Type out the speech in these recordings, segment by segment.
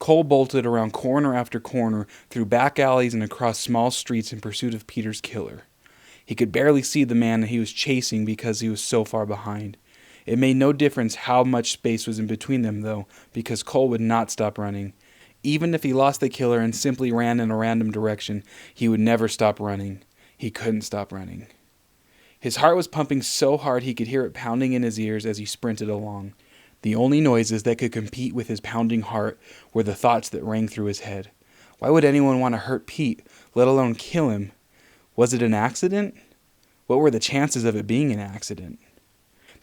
Cole bolted around corner after corner, through back alleys and across small streets in pursuit of Peter's killer. He could barely see the man he was chasing because he was so far behind. It made no difference how much space was in between them, though, because Cole would not stop running. Even if he lost the killer and simply ran in a random direction, he would never stop running. He couldn't stop running. His heart was pumping so hard he could hear it pounding in his ears as he sprinted along. The only noises that could compete with his pounding heart were the thoughts that rang through his head. Why would anyone want to hurt Pete, let alone kill him? Was it an accident? What were the chances of it being an accident?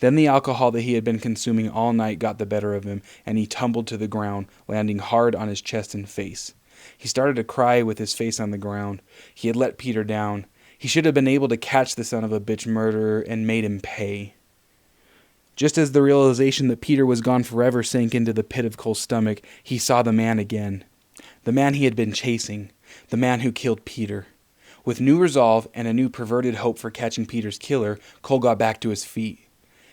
Then the alcohol that he had been consuming all night got the better of him, and he tumbled to the ground, landing hard on his chest and face. He started to cry with his face on the ground. He had let Peter down. He should have been able to catch the son of a bitch murderer and made him pay. Just as the realization that Peter was gone forever sank into the pit of Cole's stomach, he saw the man again. The man he had been chasing. The man who killed Peter. With new resolve and a new perverted hope for catching Peter's killer, Cole got back to his feet.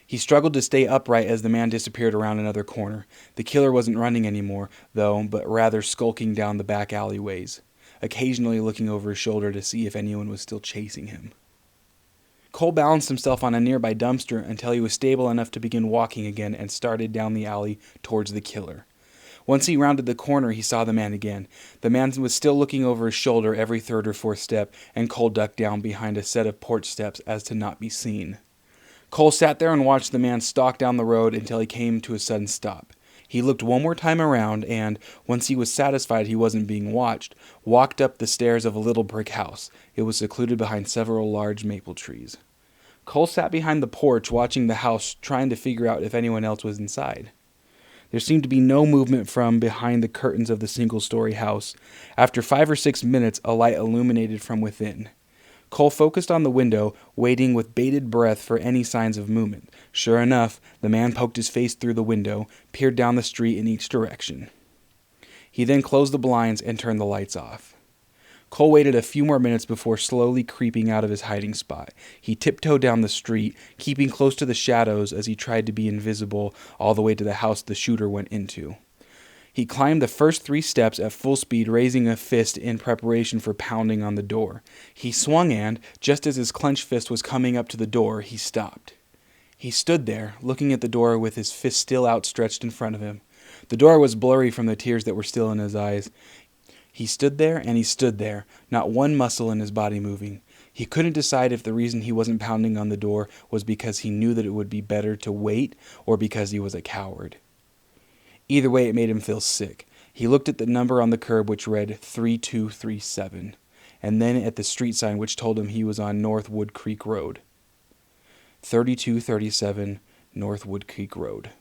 He struggled to stay upright as the man disappeared around another corner. The killer wasn't running anymore, though, but rather skulking down the back alleyways, occasionally looking over his shoulder to see if anyone was still chasing him. Cole balanced himself on a nearby dumpster until he was stable enough to begin walking again and started down the alley towards the killer. Once he rounded the corner, he saw the man again. The man was still looking over his shoulder every third or fourth step, and Cole ducked down behind a set of porch steps as to not be seen. Cole sat there and watched the man stalk down the road until he came to a sudden stop. He looked one more time around and, once he was satisfied he wasn't being watched, walked up the stairs of a little brick house. It was secluded behind several large maple trees. Cole sat behind the porch watching the house, trying to figure out if anyone else was inside. There seemed to be no movement from behind the curtains of the single-story house. After 5 or 6 minutes, a light illuminated from within. Cole focused on the window, waiting with bated breath for any signs of movement. Sure enough, the man poked his face through the window, peered down the street in each direction. He then closed the blinds and turned the lights off. Cole waited a few more minutes before slowly creeping out of his hiding spot. He tiptoed down the street, keeping close to the shadows as he tried to be invisible all the way to the house the shooter went into. He climbed the first 3 steps at full speed, raising a fist in preparation for pounding on the door. He swung and, just as his clenched fist was coming up to the door, he stopped. He stood there, looking at the door with his fist still outstretched in front of him. The door was blurry from the tears that were still in his eyes. He stood there and he stood there, not one muscle in his body moving. He couldn't decide if the reason he wasn't pounding on the door was because he knew that it would be better to wait or because he was a coward. Either way, it made him feel sick. He looked at the number on the curb, which read 3237, and then at the street sign, which told him he was on North Wood Creek Road. 3237 North Wood Creek Road.